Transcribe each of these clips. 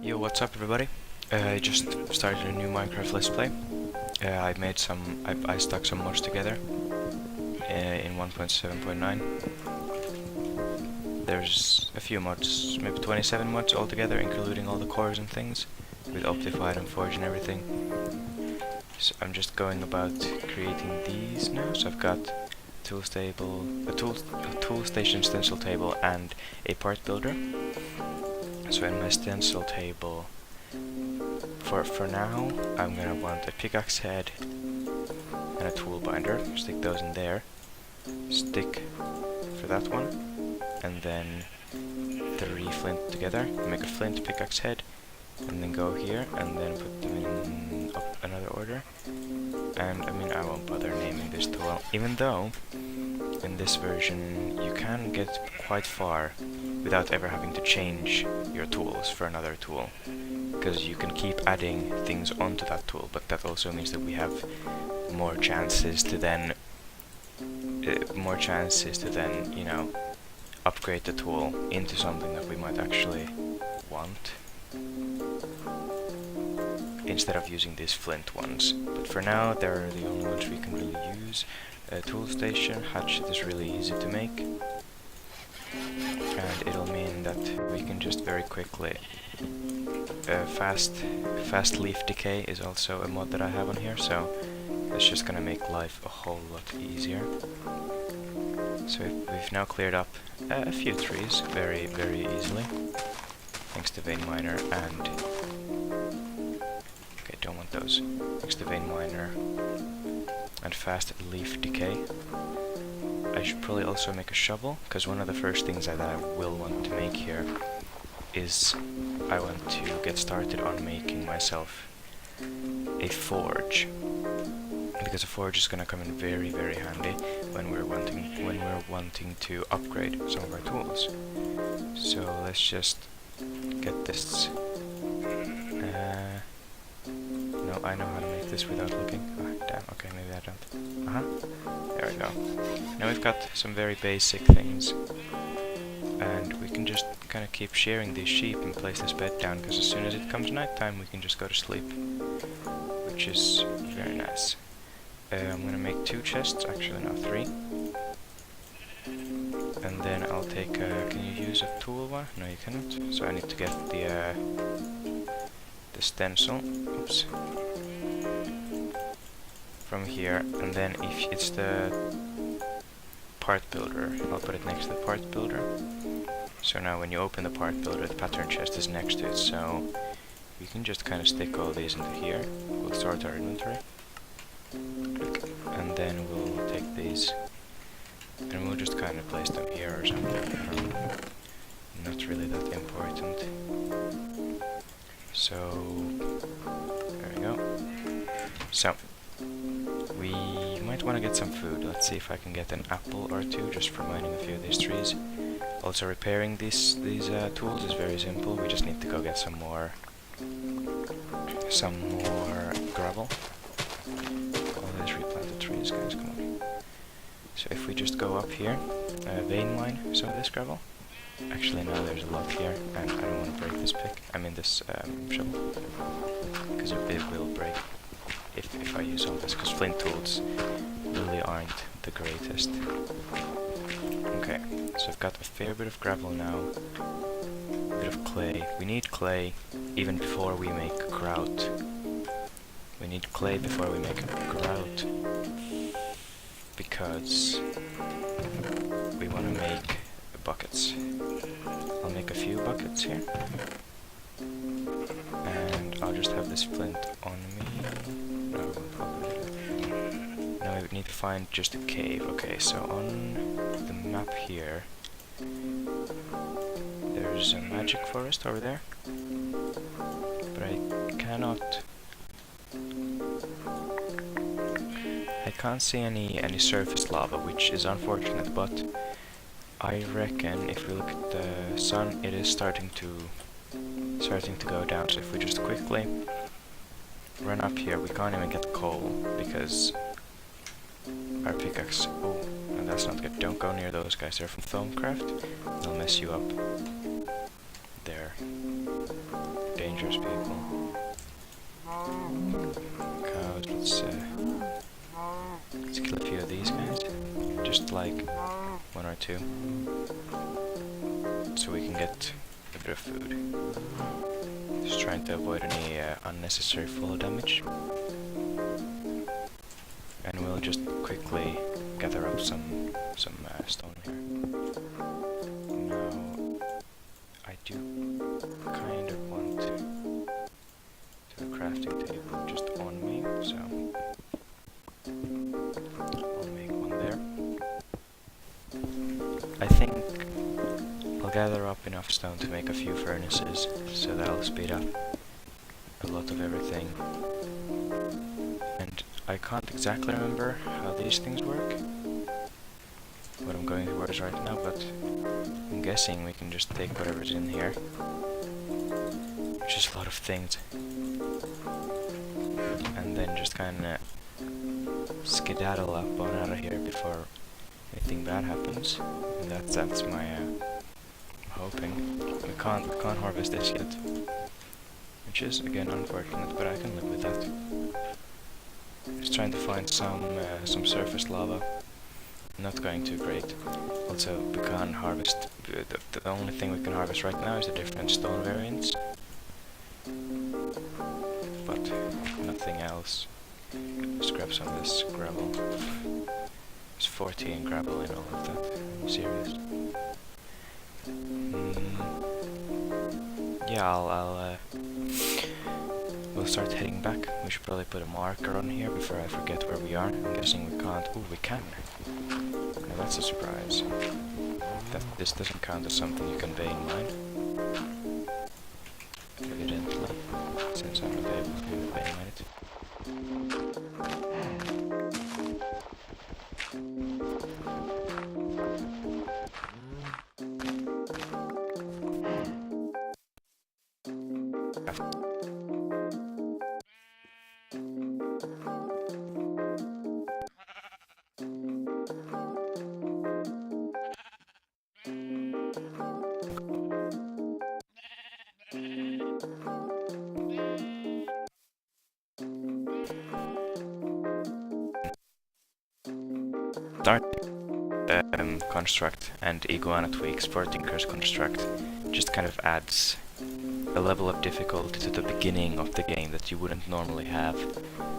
Yo, what's up everybody? I just started a new Minecraft Let's Play. I stuck some mods together in 1.7.9. There's a few mods, maybe 27 mods altogether, including all the cores and things, with Optified and Forge and everything. So I'm just going about creating these now. So I've got a tool station stencil table and a part builder. So in my stencil table, for now, I'm gonna want a pickaxe head and a tool binder. Stick those in there. Stick for that one, and then 3 flint together. Make a flint pickaxe head, and then go here, and then put them in another order. And I mean, I won't bother naming this tool, even though in this version you can get quite far without ever having to change your tools for another tool, because you can keep adding things onto that tool, but that also means that we have more chances to then you know, upgrade the tool into something that we might actually want, instead of using these flint ones. But for now, they're the only ones we can really use. Tool station hatchet is really easy to make, and it'll mean that we can just very quickly fast leaf decay is also a mod that I have on here, so it's just gonna make life a whole lot easier. So we've now cleared up a few trees very easily, thanks to vein miner and okay, don't want those. Thanks to vein miner and fast leaf decay. I should probably also make a shovel, because one of the first things that I will want to make here is I want to get started on making myself a forge, because a forge is gonna come in very handy when we're wanting to upgrade some of our tools. So let's just get this. No, I know how to make this without looking. Oh, damn, okay, maybe I don't. There we go. Now we've got some very basic things, and we can just kind of keep shearing these sheep and place this bed down, because as soon as it comes nighttime we can just go to sleep, which is very nice. I'm gonna make 2 chests, actually now 3. And then I'll take can you use a tool one? No, you cannot. So I need to get the stencil, oops, from here, and then if it's the part builder, I'll put it next to the part builder. So now when you open the part builder, the pattern chest is next to it, so we can just kind of stick all these into here. We'll sort our inventory, and then we'll take these and we'll just kind of place them here or something. Not really that important. So there we go. So we might want to get some food. Let's see if I can get an apple or 2 just for mining a few of these trees. Also, repairing these tools is very simple. We just need to go get some more gravel. All these replanted trees, guys, come on. So if we just go up here, vein mine some of this gravel. Actually, no, there's a lot here, and I don't want to break this pick. I mean this shovel, because it will break if I use all this, because flint tools really aren't the greatest. Okay, so I've got a fair bit of gravel now, a bit of clay. We need clay even before we make grout. We need clay before we make grout, because we want to make buckets. I'll make a few buckets here, and I'll just have this flint on me. No, now we need to find just a cave. Okay, so on the map here, there's a magic forest over there, but I can't see any surface lava, which is unfortunate, but I reckon if we look at the sun, it is starting to go down. So if we just quickly run up here, we can't even get coal because our pickaxe. Oh, no, No, that's not good. Don't go near those guys. They're from Foamcraft. They'll mess you up. They're dangerous people. Cows, let's kill a few of these guys. Just like 1 or 2. So we can get a bit of food. Just trying to avoid any unnecessary fall damage. And we'll just quickly gather up some stone here. Now, I do kind of want to do a crafting table just on me, so I'll make one there. I think I'll gather up enough stone to make a few furnaces, so that'll speed up a lot of everything. And I can't exactly remember how these things work, what I'm going towards right now, but I'm guessing we can just take whatever's in here, which is a lot of things, and then just kinda skedaddle up on out of here before anything bad happens. And that's my hoping. We can't harvest this yet, which is again unfortunate, but I can live with that. Just trying to find some surface lava. Not going too great. Also, we can't harvest. The only thing we can harvest right now is the different stone variants, but nothing else. Let's grab some of this gravel. There's 14 gravel in all of that. Are you serious? Yeah, we'll start heading back. We should probably put a marker on here before I forget where we are. I'm guessing we can't. Ooh, we can. Now that's a surprise. This doesn't count as something you can bear in mind. Evidently, since I'm not able to bear in mind it. Start construct and iguana tweaks for Tinker's construct just kind of adds a level of difficulty to the beginning of the game that you wouldn't normally have,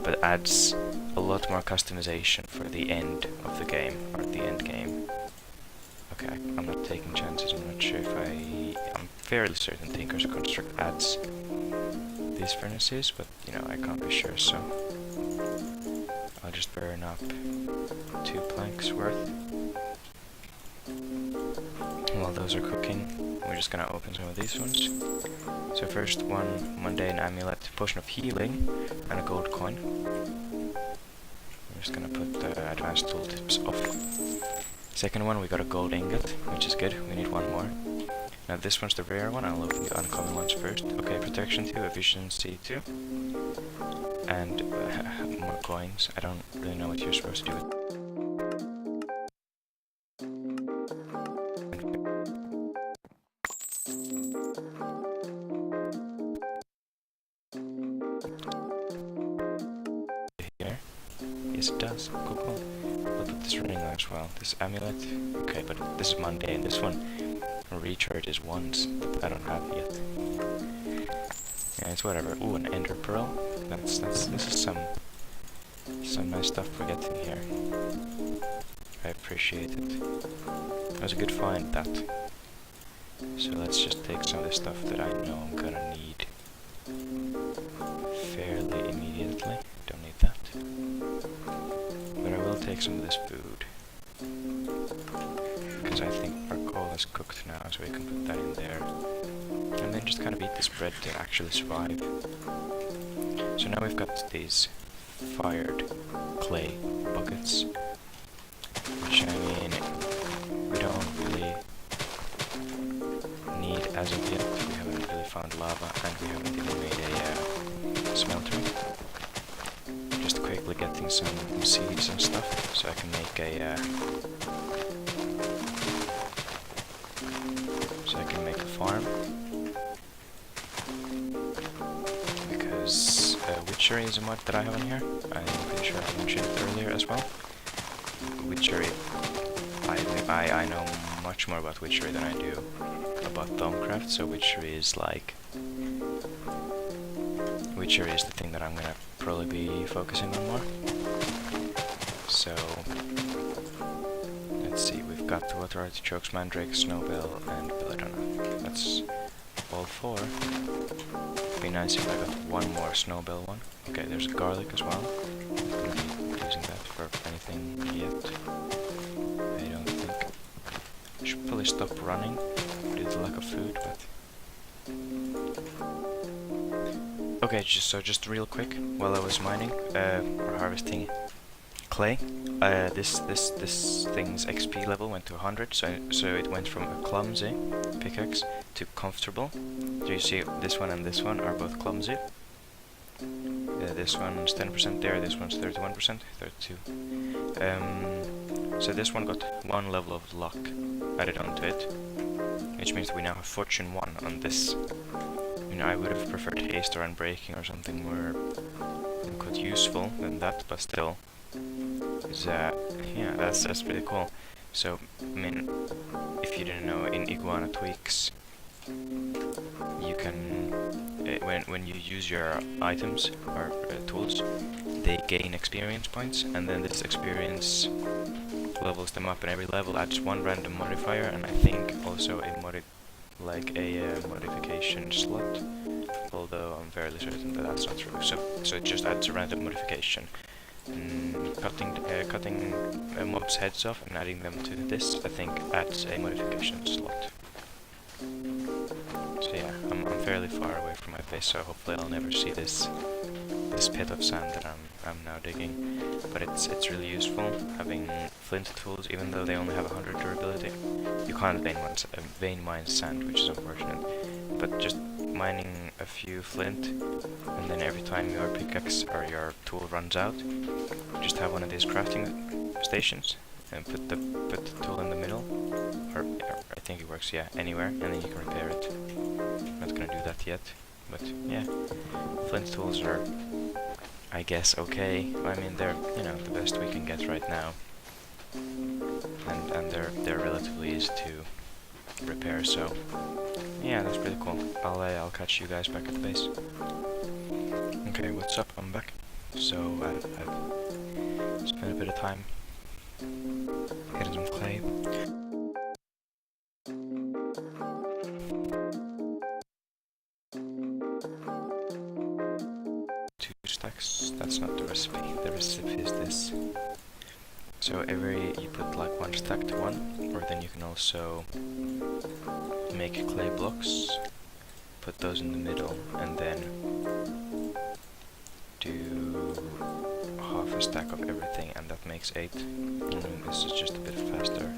but adds a lot more customization for the end of the game, or the end game. Okay, I'm not taking chances. I'm not sure if I'm fairly certain Tinker's construct adds these furnaces, but you know, I can't be sure, so I'll just burn up 2 planks worth. While those are cooking, we're just gonna open some of these ones. So first one, mundane amulet, potion of healing, and a gold coin. I'm just gonna put the advanced tooltips off. Second one, we got a gold ingot, which is good. We need 1 more. Now this one's the rare one. I'll open the uncommon ones first. Okay, protection 2, efficiency 2, and more coins. I don't really know what you're supposed to do with. Here, yes it does. Cool, cool. I'll put this running as well. This amulet. Okay, but this is mundane. This one recharges once that I don't have yet. Yeah, it's whatever. Ooh, an ender pearl. This is some nice stuff we're getting here. I appreciate it. It was a good find, that. So let's just take some of the stuff that I know I'm gonna need fairly immediately. Don't need that. But I will take some of this food, because I think our coal is cooked now, so we can put that in there. And then just kind of eat this bread to actually survive. So now we've got these fired clay buckets, which I mean, we don't really need as of yet. We haven't really found lava, and we haven't even made a smelter. Just quickly getting some seeds and stuff, so I can make a Witchery is a mod that I have on here. I'm pretty sure I mentioned it earlier as well. Witchery, I know much more about Witchery than I do about Thaumcraft, so Witchery is the thing that I'm gonna probably be focusing on more. So, let's see, we've got the Water Artichokes, Mandrake, Snowbell, and Belladonna. That's all 4. Be nice if I got one more Snowbell one. Okay, there's Garlic as well. I'm not gonna be using that for anything yet. I don't think. I should probably stop running due to the lack of food, but... Okay, just real quick, while I was mining, or harvesting clay, this thing's XP level went to 100, so it went from a clumsy pickaxe to comfortable. So you see, this one and this one are both clumsy. This one's 10% there, this one's 31%, 32. So this one got 1 level of luck added onto it, which means we now have Fortune 1 on this. You know, I would have preferred haste or unbreaking or something more quite useful than that, but still, yeah, that's pretty cool. So, I mean, if you didn't know, in Iguana Tweaks, you can, when you use your items or tools, they gain experience points, and then this experience levels them up, and every level adds 1 random modifier, and I think also a modification slot, although I'm fairly certain that that's not true. So it just adds a random modification. Cutting mobs' heads off and adding them to this, I think, adds a modification slot. So yeah, I'm fairly far away from my base, so hopefully I'll never see this pit of sand that I'm now digging. But it's really useful having flint tools, even though they only have 100 durability. You can't vein mine sand, which is unfortunate. But just mining a few flint, and then every time your pickaxe or your tool runs out, just have one of these crafting stations and put the tool in the middle, or I think it works, yeah, anywhere, and then you can repair it. I'm not gonna do that yet, but yeah, flint tools are, I guess, okay. I mean, they're, you know, the best we can get right now, and they're relatively easy to repair. So yeah, that's pretty cool. I'll catch you guys back at the base. Okay, what's up? I'm back. So I've spent a bit of time getting some clay. 2 stacks. That's not the recipe. The recipe is this. So you put like 1 stack to 1, or then you can also make clay blocks, put those in the middle, and then do half a stack of everything, and that makes 8. This is just a bit faster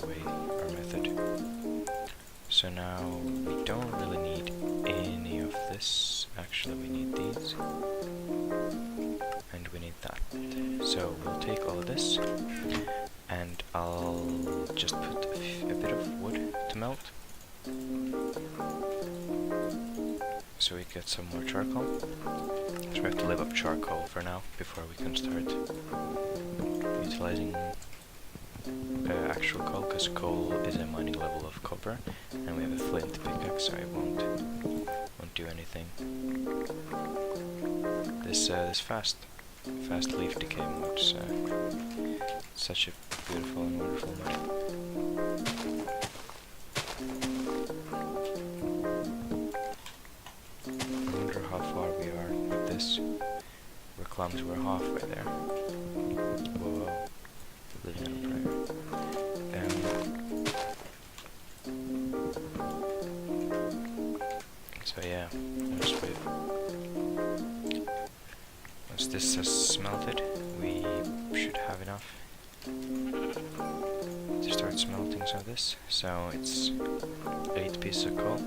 way or method. So now we don't really need any of this. Actually, we need these. And we need that. So we'll take all of this, and I'll just put a bit of wood to melt, so we get some more charcoal. So we have to live up charcoal for now before we can start utilizing actual coal, because coal is a mining level of copper, and we have a flint pickaxe, so it won't do anything. This fast leaf decay mod's such a beautiful and wonderful mod. I wonder how far we are with this. We're clumsy, we're halfway there. Whoa, living on a prayer. So yeah, let's wait. Once this has smelted, we should have enough to start smelting some of this. So it's 8 pieces of coal.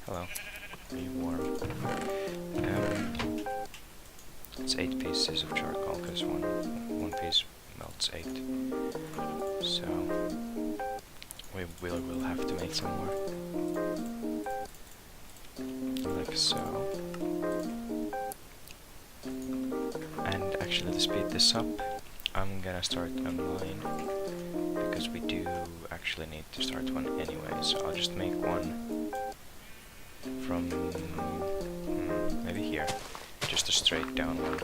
Hello, are you warm? It's 8 pieces of charcoal, because one piece melts 8. So we'll have to make some more. like so. And actually, to speed this up, I'm gonna start online, because we do actually need to start one anyway, so I'll just make one from maybe here, just a straight down one,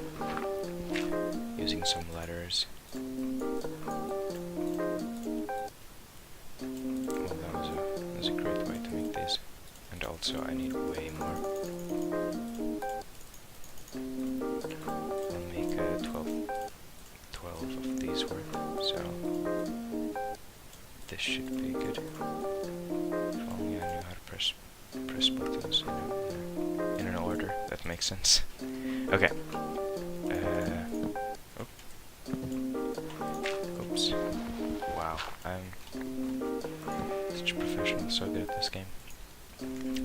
using some letters. Well, that was a great way to make these, and also I need way more. I'll make 12 of these worth, so this should be good. If only I knew how to press buttons in an order that makes sense. Okay. Oops. Wow, I'm such a professional, so good at this game.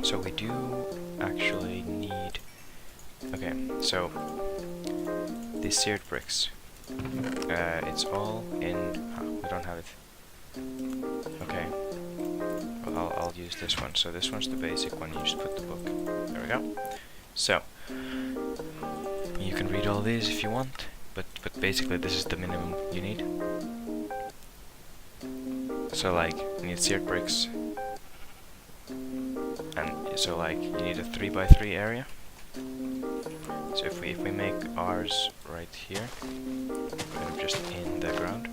So we do actually need... Okay, so these seared bricks. It's all in... we don't have it. Okay. Well, I'll use this one. So this one's the basic one. You just put the book. There we go. So you can read all these if you want, but basically this is the minimum you need. So like you need seared bricks, and so like you need a 3x3 area. So if we make ours right here, kind of just in the ground.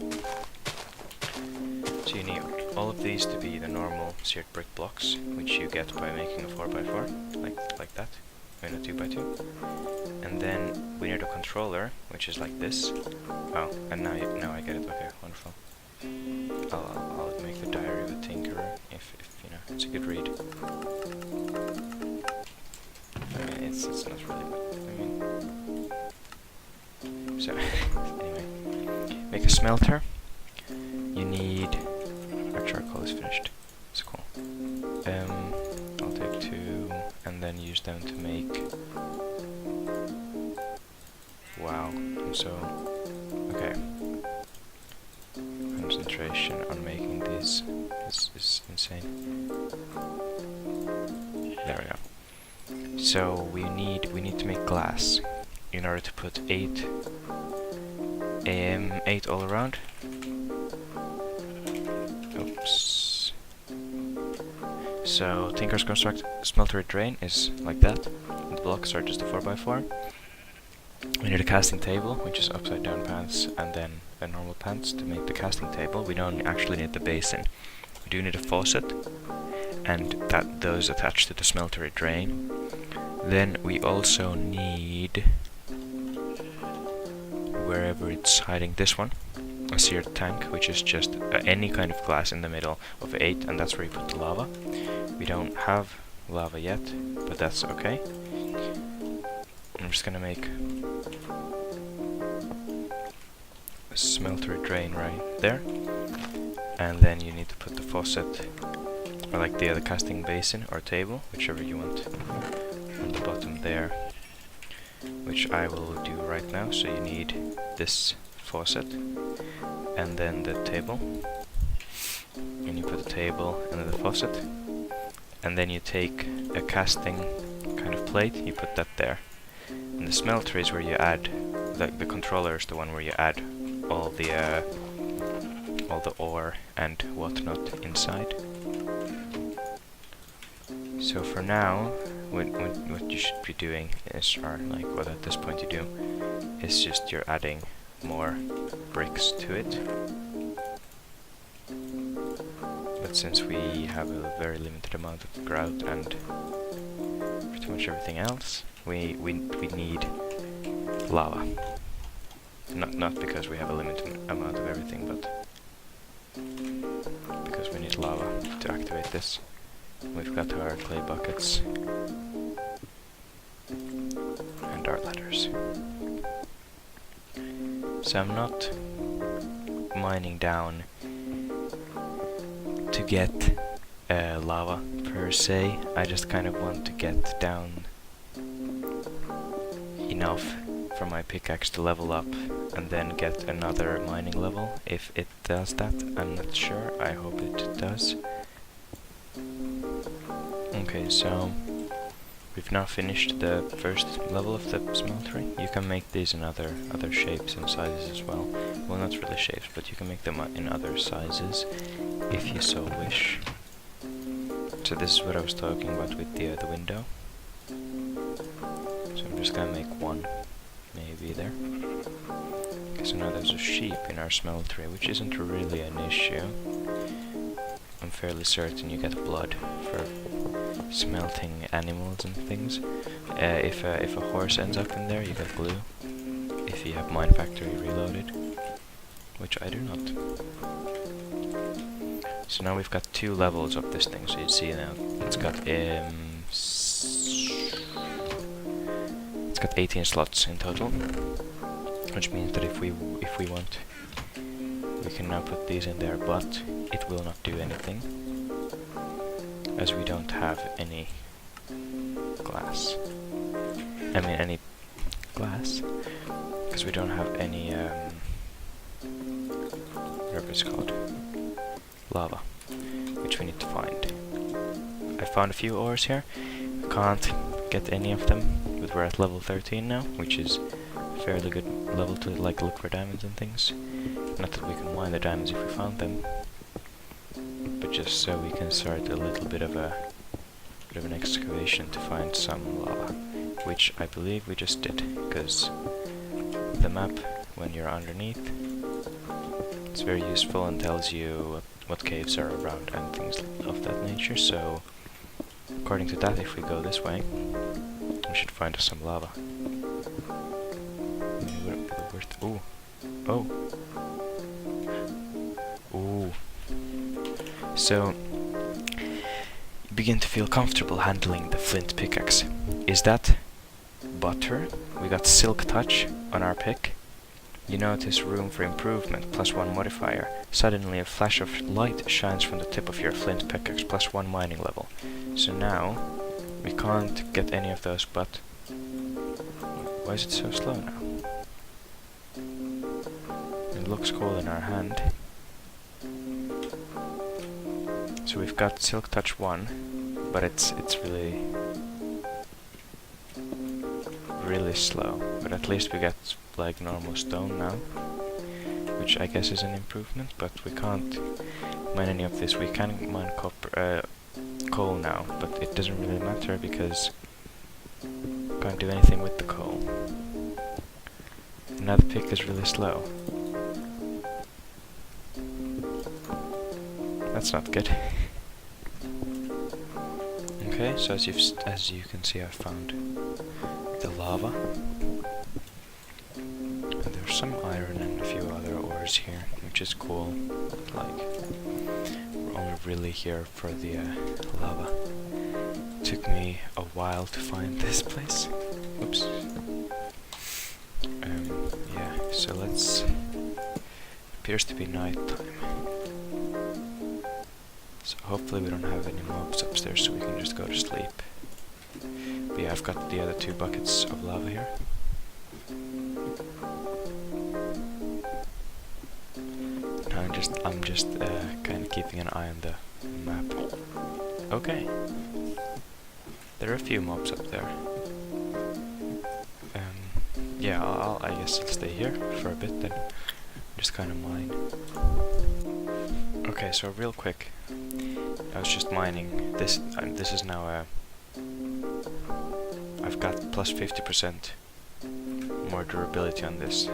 So you need all of these to be the normal seared brick blocks, which you get by making a 4x4, like that, in a 2x2. And then we need a controller, which is like this. Oh, and now I get it. Okay, wonderful. I'll make the diary of a tinkerer if you know it's a good read. I mean, it's not really, but I mean. So anyway, make a smelter. You need... our charcoal is finished. It's cool. I'll take 2 and then use them to make... Wow, I'm so... okay. Concentration on making these is insane. There we go. So we need to make glass in order to put 8 all around. Oops. So Tinker's Construct Smeltery Drain is like that. And the blocks are just a 4x4. We need a casting table, which is upside down pants, and then a normal pants to make the casting table. We don't actually need the basin. We do need a faucet, and those attached to the smeltery drain. Then we also need, wherever it's hiding, this one, a seared tank, which is just any kind of glass in the middle of 8, and that's where you put the lava. We don't have lava yet, but that's okay. I'm just gonna make a smeltery drain right there, and then you need to put the faucet, or like the other casting basin or table, whichever you want, on the bottom there, which I will do right now. So you need this faucet and then the table, and you put the table and then the faucet, and then you take a casting kind of plate, you put that there. And the smelter is where you add, the controller is the one where you add all the ore and whatnot inside. So for now, what you should be doing is, or like what at this point you do, is just you're adding more bricks to it. But since we have a very limited amount of grout and pretty much everything else, we need lava. Not because we have a limited amount of everything, but because we need lava to activate this. We've got our clay buckets and our ladders. So I'm not mining down to get lava per se. I just kind of want to get down enough for my pickaxe to level up and then get another mining level. If it does that, I'm not sure. I hope it does. Okay, so we've now finished the first level of the smeltery. You can make these in other shapes and sizes as well. Well, not really shapes, but you can make them in other sizes if you so wish. So this is what I was talking about with the window. So I'm just gonna make one, maybe there. Okay, so now there's a sheep in our smeltery, which isn't really an issue. I'm fairly certain you get blood for smelting animals and things. If a horse ends up in there, you get glue. If you have Mine Factory reloaded, which I do not. So now we've got 2 levels of this thing. So you see now it's got 18 slots in total, which means that if we want, we can now put these in there, but it will not do anything as we don't have any glass. I mean any glass, because we don't have any whatever it's called, lava, which we need to find. I found a few ores here. Can't get any of them, but we're at level 13 now, which is a fairly good level to like look for diamonds and things. Not that we can mine the diamonds if we found them, but just so we can start a little bit of an excavation to find some lava, which I believe we just did, because the map, when you're underneath, it's very useful and tells you what caves are around and things of that nature. So according to that, if we go this way, we should find some lava. Ooh. Oh. Ooh. So you begin to feel comfortable handling the flint pickaxe. Is that butter? We got silk touch on our pick. You notice room for improvement, +1 modifier. Suddenly a flash of light shines from the tip of your flint pickaxe, +1 mining level. So now we can't get any of those, but why is it so slow now? It looks cool in our hand. So we've got silk touch 1, but it's really slow. But at least we get like normal stone now, which I guess is an improvement. But we can't mine any of this. We can mine coal now, but it doesn't really matter because we can't do anything with the coal. Now the pick is really slow. That's not good. Okay, so as you can see, I found the lava. And there's some iron and a few other ores here, which is cool. Like, we're only really here for the lava. Took me a while to find this place. Oops. Yeah, so let's... appears to be night time. So hopefully we don't have any mobs upstairs, so we can just go to sleep. But yeah, I've got the other 2 buckets of lava here. Now I'm just kind of keeping an eye on the map. Okay. There are a few mobs up there. Yeah, I guess I'll stay here for a bit then. Just kind of mine. Okay, so real quick. I was just mining this. This is now I've got +50% more durability on this.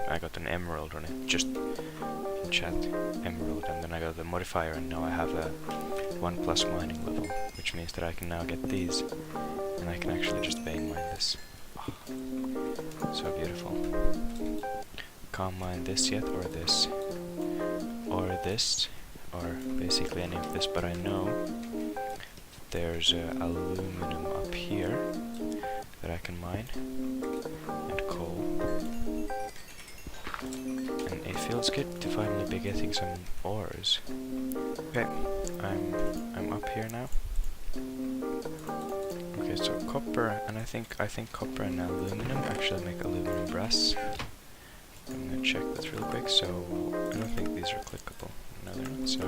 I got an emerald on it, just enchant emerald, and then I got the modifier, and now I have a 1+ mining level, which means that I can now get these, and I can actually just vein mine this. Oh, so beautiful. Can't mine this yet, or this, or this, or basically any of this, but I know there's aluminum up here that I can mine, and coal, and it feels good to finally be getting some ores. Okay, I'm up here now. Okay, so copper, and I think copper and aluminum actually make aluminum brass. I'm gonna check this real quick. So I don't think these are clickable. No, they're not. So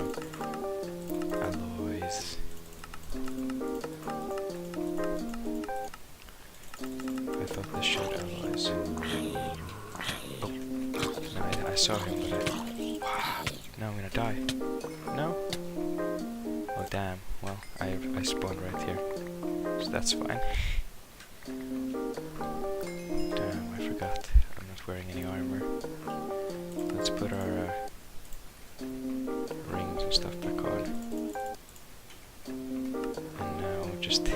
alloys. now I'm gonna die. No? Oh damn, well, I spawned right here. So that's fine. Damn, I forgot. I'm not wearing any armor. Let's put our rings and stuff back on. And now just... that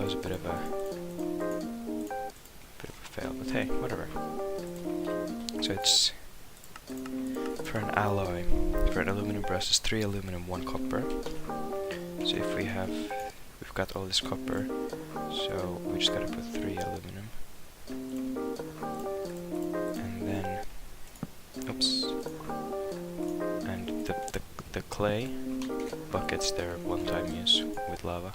was a bit of a fail, but hey, whatever. So it's... for an alloy, for an aluminum brass, it's 3 aluminum, 1 copper. So if we've got all this copper, so we just gotta put 3 aluminum. And then, oops. And the clay buckets, they're one-time use with lava.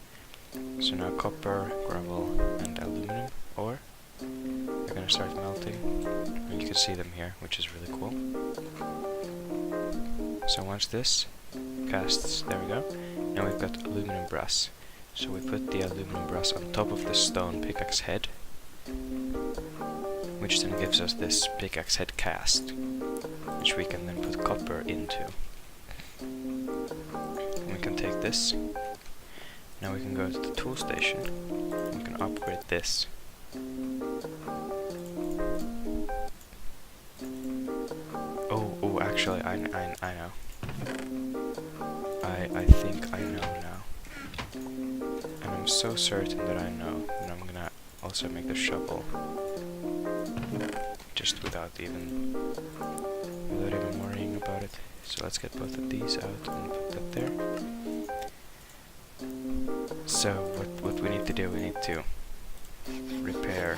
So now copper, gravel, and aluminum ore are gonna start melting. And you can see them here, which is really cool. So once this casts, there we go. Now we've got aluminum brass. So we put the aluminum brass on top of the stone pickaxe head, which then gives us this pickaxe head cast, which we can then put copper into. And we can take this. Now we can go to the tool station. We can upgrade this. Oh, actually, I know. I think I know now. And I'm so certain that I know that I'm gonna also make the shovel. Just without even worrying about it. So let's get both of these out and put that there. So what we need to do, we need to repair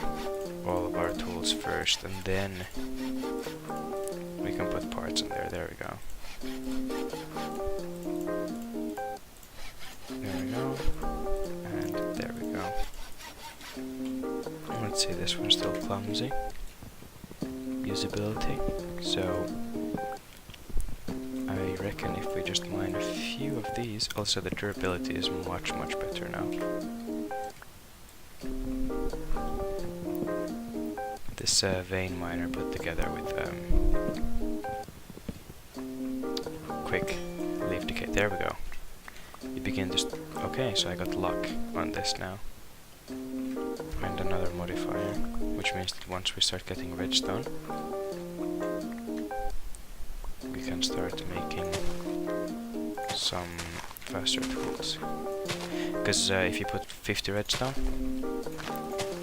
all of our tools first, and then we can put parts in there. There we go. There we go. And there we go. Let's see, this one's still clumsy. Usability. So I reckon if we just mine a few of these, also the durability is much better now. This vein miner put together with quick leaf decay. There we go. You begin just... okay, so I got luck on this now. And another modifier, which means that once we start getting redstone, we can start making some faster tools. Because if you put 50 redstone,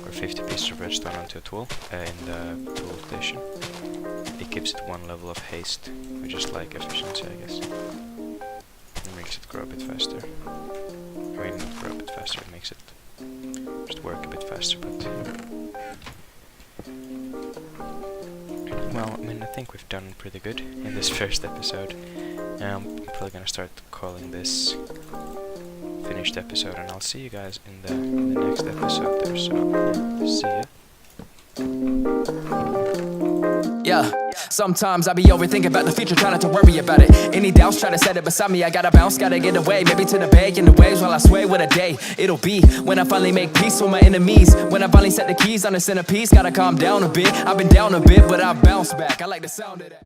or 50 pieces of redstone onto a tool in the tool station, it gives it 1 level of haste, which is like efficiency, I guess. It makes it grow a bit faster. I mean, not grow a bit faster, it makes it just work a bit faster, but... well, I mean, I think we've done pretty good in this first episode. I'm probably gonna start calling this finished episode, and I'll see you guys in the next episode there, so see ya. Yeah, sometimes I be overthinking about the future, trying not to worry about it. Any doubts, try to set it beside me. I gotta bounce, gotta get away, maybe to the bay in the waves while I sway. What a day it'll be when I finally make peace with my enemies. When I finally set the keys on the centerpiece, gotta calm down a bit. I've been down a bit, but I bounce back. I like the sound of that.